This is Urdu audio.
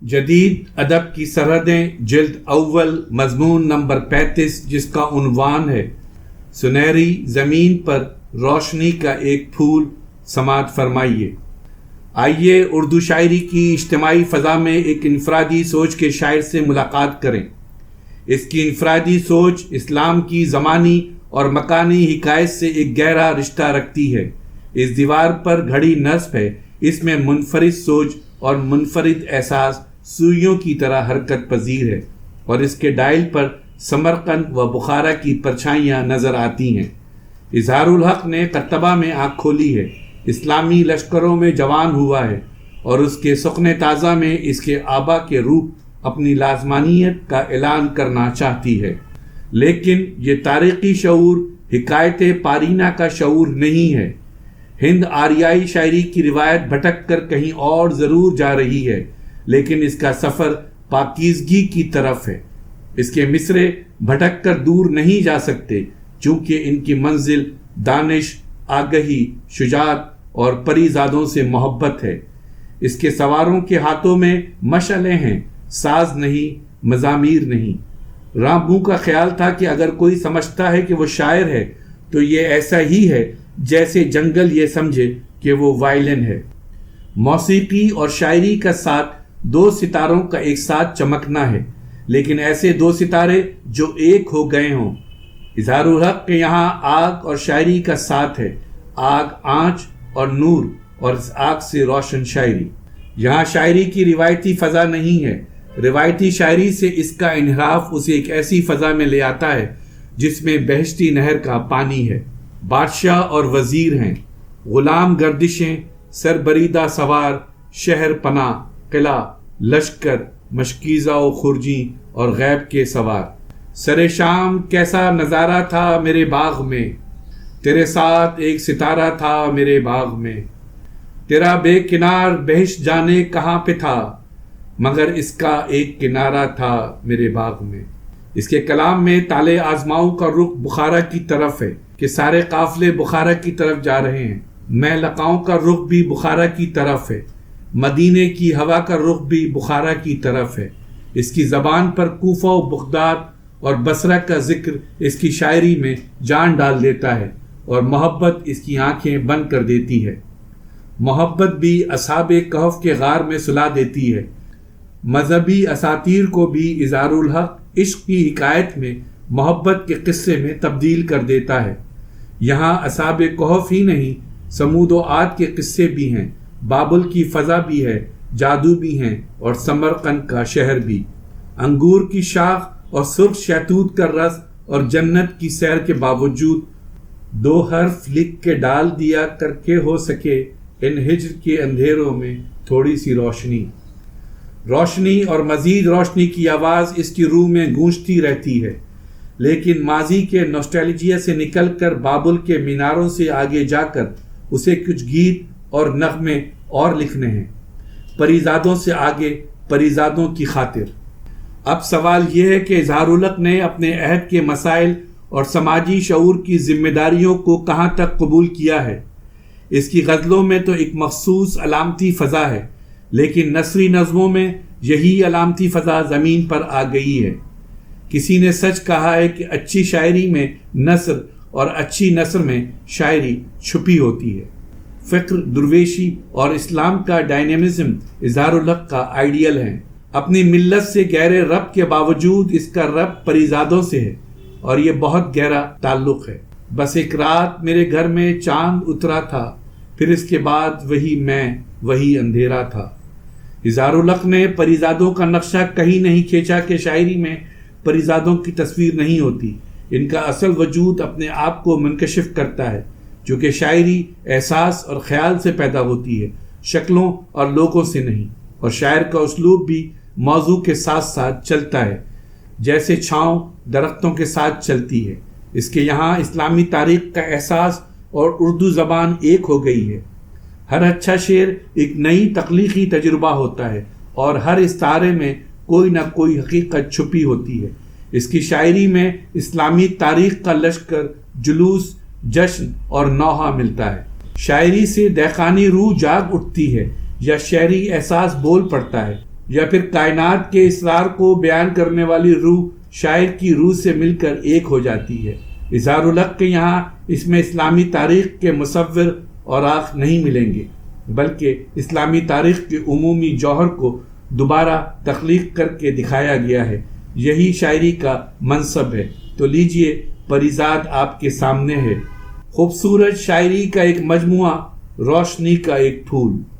جدید ادب کی سرحدیں جلد اول مضمون نمبر 35 جس کا عنوان ہے سنہری زمین پر روشنی کا ایک پھول سماعت فرمائیے۔ آئیے اردو شاعری کی اجتماعی فضا میں ایک انفرادی سوچ کے شاعر سے ملاقات کریں۔ اس کی انفرادی سوچ اسلام کی زمانی اور مکانی حکایت سے ایک گہرا رشتہ رکھتی ہے۔ اس دیوار پر گھڑی نصب ہے، اس میں منفرد سوچ اور منفرد احساس سوئیوں کی طرح حرکت پذیر ہے، اور اس کے ڈائل پر سمرقند و بخارا کی پرچھائیاں نظر آتی ہیں۔ اظہار الحق نے قرطبہ میں آنکھ کھولی ہے، اسلامی لشکروں میں جوان ہوا ہے، اور اس کے سخن تازہ میں اس کے آبا کے روح اپنی لازمانیت کا اعلان کرنا چاہتی ہے۔ لیکن یہ تاریخی شعور حکایت پارینہ کا شعور نہیں ہے۔ ہند آریائی شاعری کی روایت بھٹک کر کہیں اور ضرور جا رہی ہے، لیکن اس کا سفر پاکیزگی کی طرف ہے۔ اس کے مصرے بھٹک کر دور نہیں جا سکتے، چونکہ ان کی منزل دانش، آگہی، شجاعت اور پری زادوں سے محبت ہے۔ اس کے سواروں کے ہاتھوں میں مشعلیں ہیں، ساز نہیں، مزامیر نہیں۔ رامبو کا خیال تھا کہ اگر کوئی سمجھتا ہے کہ وہ شاعر ہے تو یہ ایسا ہی ہے جیسے جنگل یہ سمجھے کہ وہ وائلن ہے۔ موسیقی اور شاعری کا ساتھ دو ستاروں کا ایک ساتھ چمکنا ہے، لیکن ایسے دو ستارے جو ایک ہو گئے ہوں۔ اظہار الحق کے یہاں آگ اور شاعری کا ساتھ ہے، آگ آنچ اور نور، اور اس آگ سے روشن شاعری۔ یہاں شاعری کی روایتی فضا نہیں ہے۔ روایتی شاعری سے اس کا انحراف اسے ایک ایسی فضا میں لے آتا ہے جس میں بہشتی نہر کا پانی ہے، بادشاہ اور وزیر ہیں، غلام گردشیں، سربریدہ سوار، شہر پناہ، قلعہ، لشکر، مشکیزہ و خرجی اور غیب کے سوار۔ سر شام کیسا نظارہ تھا میرے باغ میں، تیرے ساتھ ایک ستارہ تھا میرے باغ میں، تیرا بے کنار بہشت جانے کہاں پہ تھا، مگر اس کا ایک کنارہ تھا میرے باغ میں۔ اس کے کلام میں تالے آزماؤں کا رخ بخارا کی طرف ہے کہ سارے قافلے بخارا کی طرف جا رہے ہیں۔ میں لقاؤں کا رخ بھی بخارا کی طرف ہے، مدینے کی ہوا کا رخ بھی بخارا کی طرف ہے۔ اس کی زبان پر کوفہ و بغداد اور بصرہ کا ذکر اس کی شاعری میں جان ڈال دیتا ہے، اور محبت اس کی آنکھیں بند کر دیتی ہے۔ محبت بھی اصحاب کہف کے غار میں سلا دیتی ہے۔ مذہبی اساطیر کو بھی اظہار الحق عشق کی حکایت میں محبت کے قصے میں تبدیل کر دیتا ہے۔ یہاں اصحاب کہف ہی نہیں، سمود و عاد کے قصے بھی ہیں، بابل کی فضا بھی ہے، جادو بھی ہیں، اور سمرقند کا شہر بھی۔ انگور کی شاخ اور سرخ شہتوت کا رس اور جنت کی سیر کے باوجود دو حرف لکھ کے ڈال دیا کر کے ہو سکے ان ہجر کے اندھیروں میں تھوڑی سی روشنی۔ روشنی اور مزید روشنی کی آواز اس کی روح میں گونجتی رہتی ہے، لیکن ماضی کے نوسٹیلجیا سے نکل کر بابل کے میناروں سے آگے جا کر اسے کچھ گیت اور نغمے اور لکھنے ہیں، پریزادوں سے آگے، پریزادوں کی خاطر۔ اب سوال یہ ہے کہ اظہار الحق نے اپنے عہد کے مسائل اور سماجی شعور کی ذمہ داریوں کو کہاں تک قبول کیا ہے؟ اس کی غزلوں میں تو ایک مخصوص علامتی فضا ہے، لیکن نثری نظموں میں یہی علامتی فضا زمین پر آ گئی ہے۔ کسی نے سچ کہا ہے کہ اچھی شاعری میں نثر اور اچھی نثر میں شاعری چھپی ہوتی ہے۔ فکر، درویشی اور اسلام کا ڈائنامزم اظہار الحق کا آئیڈیل ہے۔ اپنی ملت سے گہرے ربط کے باوجود اس کا ربط پریزادوں سے ہے، اور یہ بہت گہرا تعلق ہے۔ بس ایک رات میرے گھر میں چاند اترا تھا، پھر اس کے بعد وہی اندھیرا تھا۔ اظہار الحق نے پریزادوں کا نقشہ کہیں نہیں کھینچا کہ شاعری میں پریزادوں کی تصویر نہیں ہوتی۔ ان کا اصل وجود اپنے آپ کو منکشف کرتا ہے، جو کہ شاعری احساس اور خیال سے پیدا ہوتی ہے، شکلوں اور لوگوں سے نہیں۔ اور شاعر کا اسلوب بھی موضوع کے ساتھ ساتھ چلتا ہے، جیسے چھاؤں درختوں کے ساتھ چلتی ہے۔ اس کے یہاں اسلامی تاریخ کا احساس اور اردو زبان ایک ہو گئی ہے۔ ہر اچھا شعر ایک نئی تخلیقی تجربہ ہوتا ہے، اور ہر استعارے میں کوئی نہ کوئی حقیقت چھپی ہوتی ہے۔ اس کی شاعری میں اسلامی تاریخ کا لشکر، جلوس، جشن اور نوحہ ملتا ہے۔ شاعری سے دہقانی روح جاگ اٹھتی ہے، یا شعری احساس بول پڑتا ہے۔ یا پھر کائنات کے اسرار کو بیان کرنے والی روح شاعر کی روح سے مل کر ایک ہو جاتی ہے۔ اظہار الحق کے یہاں اس میں اسلامی تاریخ کے مصور اور آخ نہیں ملیں گے، بلکہ اسلامی تاریخ کے عمومی جوہر کو دوبارہ تخلیق کر کے دکھایا گیا ہے۔ یہی شاعری کا منصب ہے۔ تو لیجئے پریزاد آپ کے سامنے ہے، خوبصورت شاعری کا ایک مجموعہ، روشنی کا ایک پھول۔